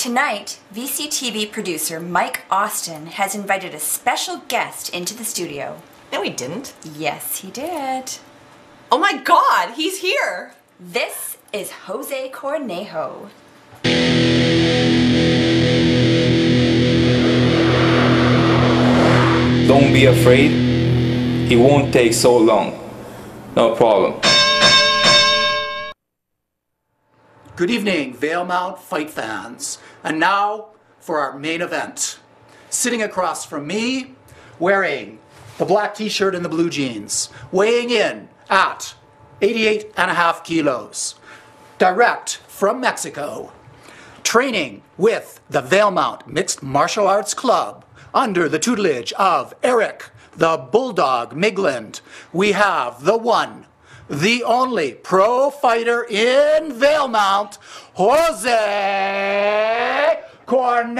Tonight, VCTV producer Mike Austin has invited a special guest into the studio. No, he didn't. Yes, he did. Oh my God, he's here! This is Jose Cornejo. Don't be afraid. It won't take so long. No problem. Good evening, Valemount fight fans. And now for our main event. Sitting across from me, wearing the black t-shirt and the blue jeans, weighing in at 88.5 kilos, direct from Mexico, training with the Valemount Mixed Martial Arts Club under the tutelage of Eric the Bulldog Migland. We have the one, the only pro fighter in Valemount, Jose Cornejo!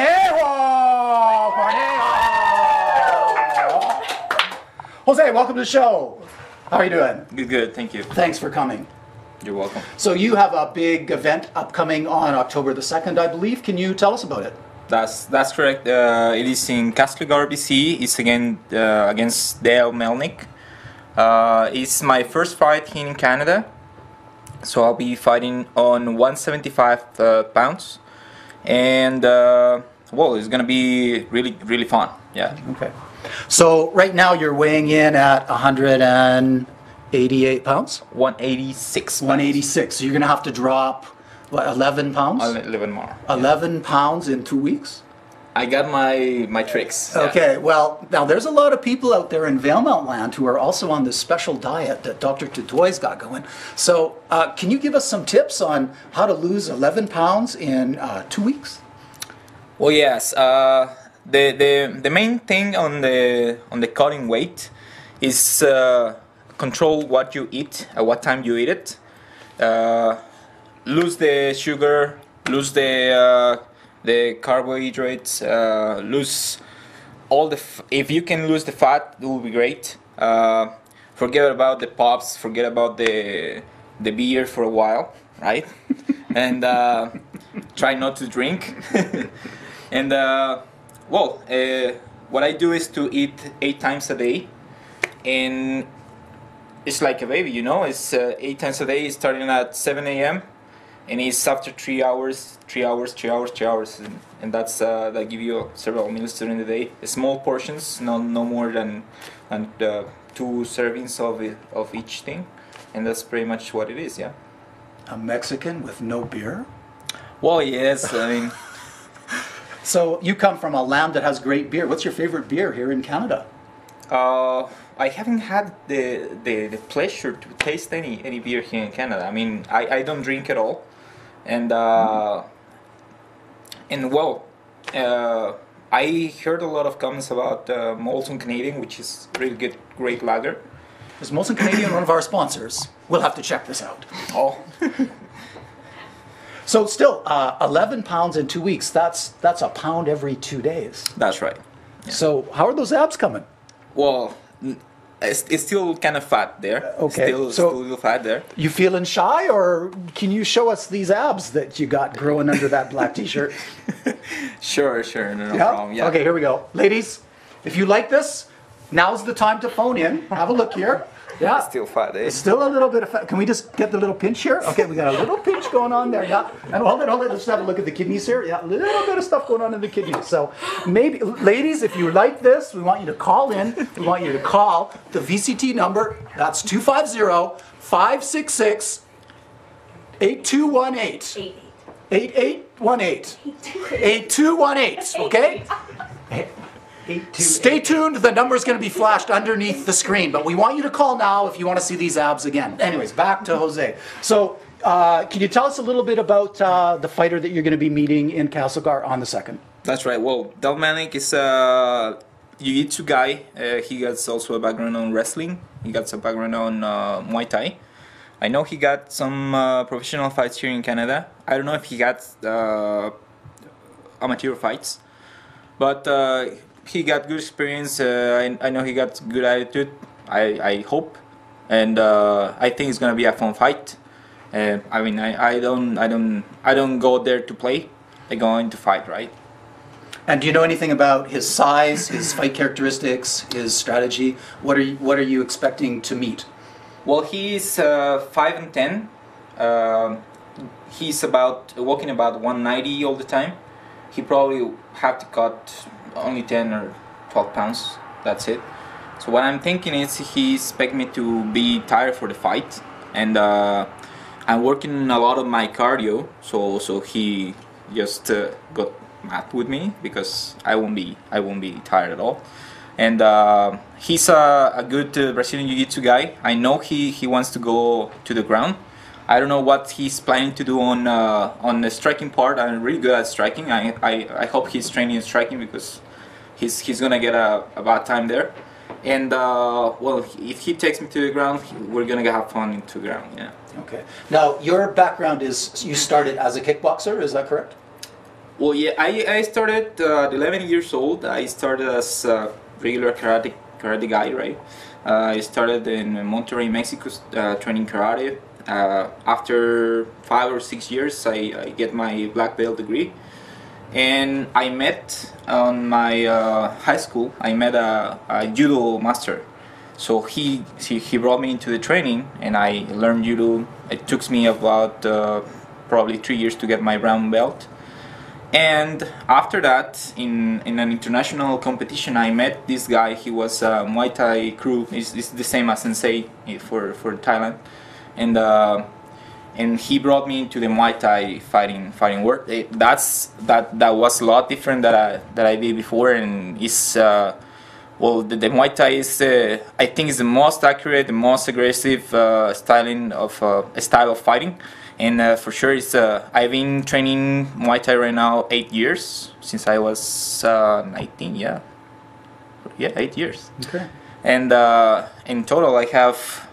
Jose, welcome to the show. How are you doing? Good, thank you. Thanks for coming. You're welcome. So you have a big event upcoming on October the 2nd, I believe. Can you tell us about it? That's correct. It is in Castlegar, BC. It's against Dale Melnick. It's my first fight here in Canada, so I'll be fighting on 175 pounds, and well, it's gonna be really fun. Yeah. Okay. So right now you're weighing in at 188 pounds? 186. 186. So you're gonna have to drop, what, 11 pounds? 11 more. 11 pounds in 2 weeks? I got my tricks. Yeah. Okay, well, now there's a lot of people out there in Valemount land who are also on this special diet that Dr. Tutoy's got going. So can you give us some tips on how to lose 11 pounds in 2 weeks? Well, yes. The main thing on the cutting weight is control what you eat, at what time you eat it. Lose the sugar, lose the carbohydrates, lose all the. If you can lose the fat, it will be great. Forget about the pops. Forget about the beer for a while, right? And try not to drink. And well, what I do is to eat 8 times a day, and it's like a baby, you know. It's 8 times a day, starting at 7 a.m. and it's after 3 hours, 3 hours, 3 hours, 3 hours, and that's that give you several meals during the day. Small portions, no more than 2 servings of each thing, and that's pretty much what it is. Yeah. A Mexican with no beer? Well, yes, I mean. So you come from a land that has great beer. What's your favorite beer here in Canada? I haven't had the pleasure to taste any beer here in Canada. I mean, I don't drink at all, and well, I heard a lot of comments about Molson Canadian, which is really good, great lager. Is Molson Canadian one of our sponsors? We'll have to check this out. Oh. So still, 11 pounds in 2 weeks, that's a pound every 2 days. That's right. Yeah. So how are those abs coming? Well, it's still kind of fat there. Okay. Still a little fat there. You feeling shy, or can you show us these abs that you got growing under that black t-shirt? Sure, no problem. Yeah. Okay, here we go. Ladies, if you like this, now's the time to phone in. Have a look here. Yeah. Still fat, eh? Still a little bit of fat. Can we just get the little pinch here? Okay, we got a little pinch going on there. Yeah. And hold it. Let's have a look at the kidneys here. Yeah, a little bit of stuff going on in the kidneys. So maybe, ladies, if you like this, we want you to call in. We want you to call the VCT number. That's 250-566-8218. 8818. 8218. Okay? Stay tuned, the number is going to be flashed underneath the screen, but we want you to call now if you want to see these abs again. Anyways, back to Jose. So, can you tell us a little bit about the fighter that you're going to be meeting in Castlegar on the 2nd? That's right. Well, Dale Melnick is jiu-jitsu guy. He has also a background on wrestling. He got some background on Muay Thai. I know he got some professional fights here in Canada. I don't know if he got amateur fights, but he got good experience. I know he got good attitude. I hope, and I think it's gonna be a fun fight. I mean, I don't go there to play. they're going to fight, right? And do you know anything about his size, his fight characteristics, his strategy? What are you expecting to meet? Well, he's 5'10". He's walking about 190 all the time. He probably have to cut only 10 or 12 pounds. That's it. So what I'm thinking is he expect me to be tired for the fight, and I'm working a lot of my cardio. So he just got mad with me because I won't be tired at all. And he's a good Brazilian Jiu-Jitsu guy. I know he wants to go to the ground. I don't know what he's planning to do on the striking part. I'm really good at striking. I hope he's training in striking because he's gonna get a bad time there. And well, if he takes me to the ground, we're gonna have fun into the ground. Yeah. Okay. Now, your background is you started as a kickboxer. Is that correct? Well, yeah. I started at 11 years old. I started as a regular karate guy, right? I started in Monterrey, Mexico, training karate. After 5 or 6 years, I get my black belt degree, and I met on my high school. I met a judo master, so he brought me into the training, and I learned judo. It took me about probably 3 years to get my brown belt. And after that, in an international competition, I met this guy. He was Muay Thai crew. It's the same as Sensei for Thailand. And he brought me into the Muay Thai fighting world. That was a lot different that I did before, and it's well, the Muay Thai is I think is the most accurate, the most aggressive style of fighting, and for sure it's I've been training Muay Thai right now 8 years since I was 19. Yeah, 8 years. Okay. And in total, I have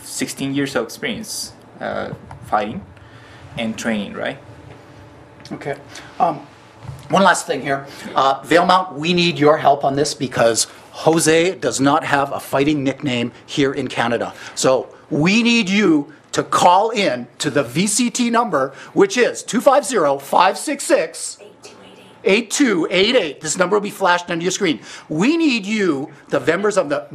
16 years of experience fighting and training, right? Okay. One last thing here. Valemount, we need your help on this because Jose does not have a fighting nickname here in Canada. So we need you to call in to the VCT number, which is 250-566 8288. This number will be flashed on your screen. We need you, the members of the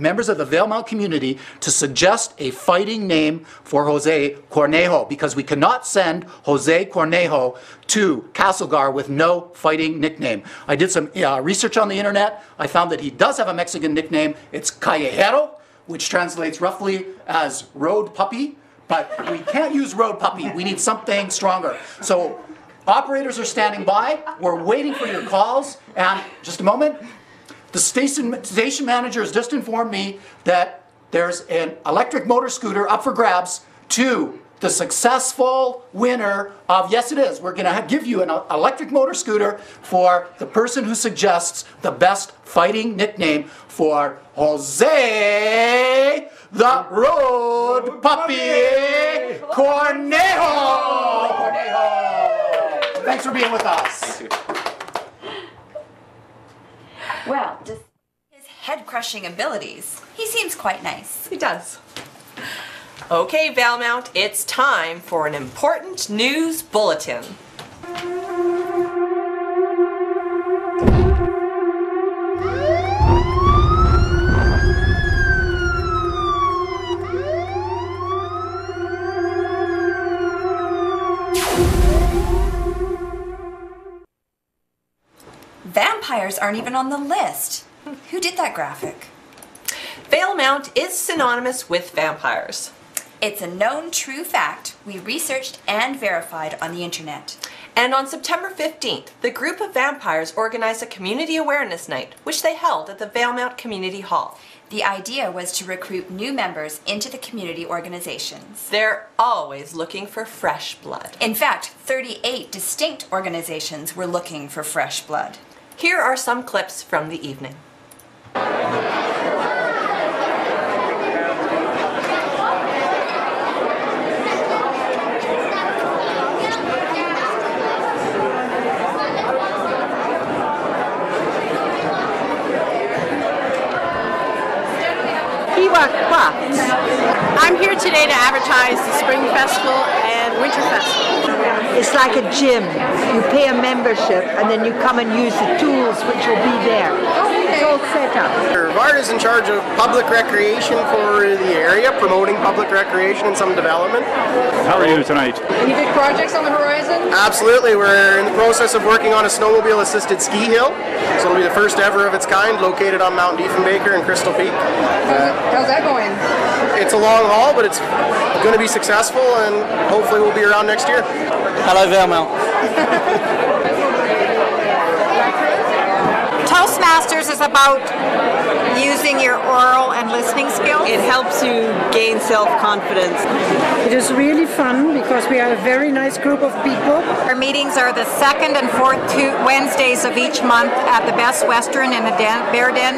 Valemount community, to suggest a fighting name for Jose Cornejo, because we cannot send Jose Cornejo to Castlegar with no fighting nickname. I did some research on the internet. I found that he does have a Mexican nickname. It's Callejero, which translates roughly as road puppy, but we can't use road puppy. We need something stronger. So operators are standing by. We're waiting for your calls. And just a moment, the station manager has just informed me that there's an electric motor scooter up for grabs to the successful winner of, yes it is, we're going to give you an electric motor scooter for the person who suggests the best fighting nickname for Jose the Road Puppy Cornejo. Thanks for being with us. Thank you. Well, just his head-crushing abilities, he seems quite nice. He does. Okay, Valemount, it's time for an important news bulletin. Vampires aren't even on the list. Who did that graphic? Valemount is synonymous with vampires. It's a known true fact we researched and verified on the internet. And on September 15th, the group of vampires organized a community awareness night, which they held at the Valemount Community Hall. The idea was to recruit new members into the community organizations. They're always looking for fresh blood. In fact, 38 distinct organizations were looking for fresh blood. Here are some clips from the evening. I'm here today to advertise the Spring Festival and Winter Festival. It's like a gym. You pay a membership and then you come and use the tools which will be there. It's all set up. VARD is in charge of public recreation for the area, promoting public recreation and some development. How are you tonight? Any big projects on the horizon? Absolutely, we're in the process of working on a snowmobile assisted ski hill. So it'll be the first ever of its kind, located on Mount Diefenbaker in Crystal Peak. How's that going? It's a long haul, but it's going to be successful, and hopefully we'll be around next year. Hello, Valemount. Toastmasters is about using your oral and listening skills. It helps you gain self-confidence. It is really fun because we are a very nice group of people. Our meetings are the second and fourth Wednesdays of each month at the Best Western in the Bear Den,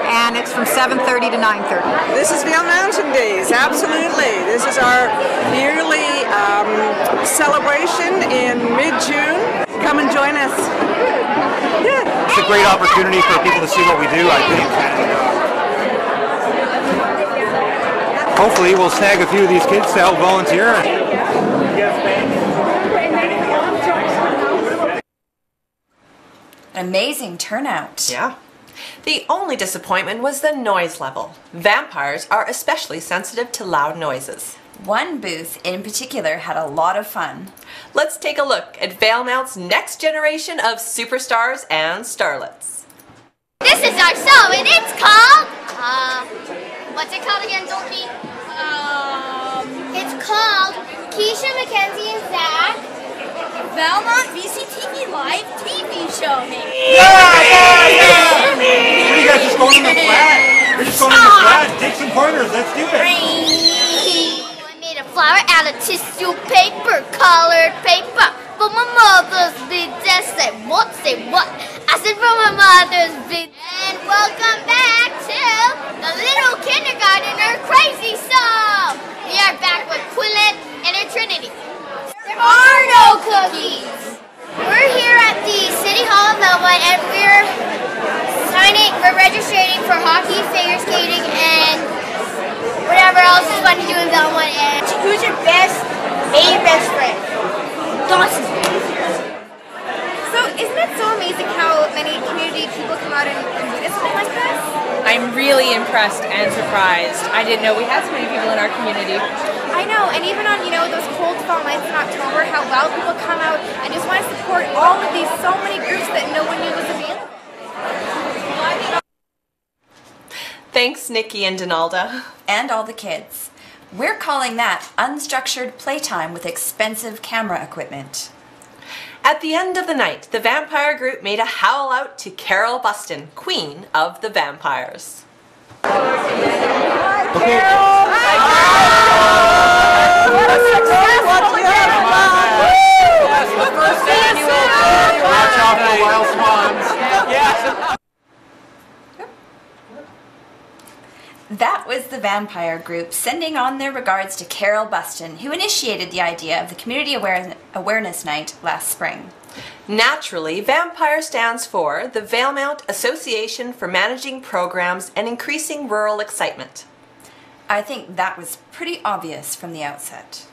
and it's from 7:30 to 9:30. This is Vail Mountain Days, absolutely. This is our yearly celebration in mid-June. Come and join us. Yeah. It's a great opportunity for people to see what we do, I think. And hopefully we'll snag a few of these kids to help volunteer. Amazing turnout. Yeah. The only disappointment was the noise level. Vampires are especially sensitive to loud noises. One booth in particular had a lot of fun. Let's take a look at Valemount's next generation of superstars and starlets. This is our show, and it's called, what's it called again, Dorothy? It's called Keisha, Mackenzie, and Zach. Valemount VCTV Live TV Show. Yeah! You guys just going in the flat. We're just going in the flat. Take some pointers. Let's do it. Flower out of tissue paper, colored paper. But my mother's big just said what? I said from my mother's big. And welcome back to the Little Kindergartner Crazy Song. We are back with Quillet and her Trinity. There are no cookies. We're here at the City Hall of Valemount, and we're registering for hockey, figure skating, and whatever else is fun to do in Valemount. And who's your best friend? Dawson. So isn't it so amazing how many community people come out and do something like this? I'm really impressed and surprised. I didn't know we had so many people in our community. I know, and even on, those cold fall nights in October, how well people come out and just want to support all of these so many groups that no one knew was available. Thanks, Nikki and Donalda. And all the kids. We're calling that unstructured playtime with expensive camera equipment. At the end of the night, the vampire group made a howl out to Carol Buston, Queen of the Vampires. Okay. Carol! Hi, Carol! What a successful event! Yes, the first annual Watch out for wild swans. Yes. That was the vampire group sending on their regards to Carol Buston, who initiated the idea of the Community Awareness Night last spring. Naturally, VAMPIRE stands for the Valemount Association for Managing Programs and Increasing Rural Excitement. I think that was pretty obvious from the outset.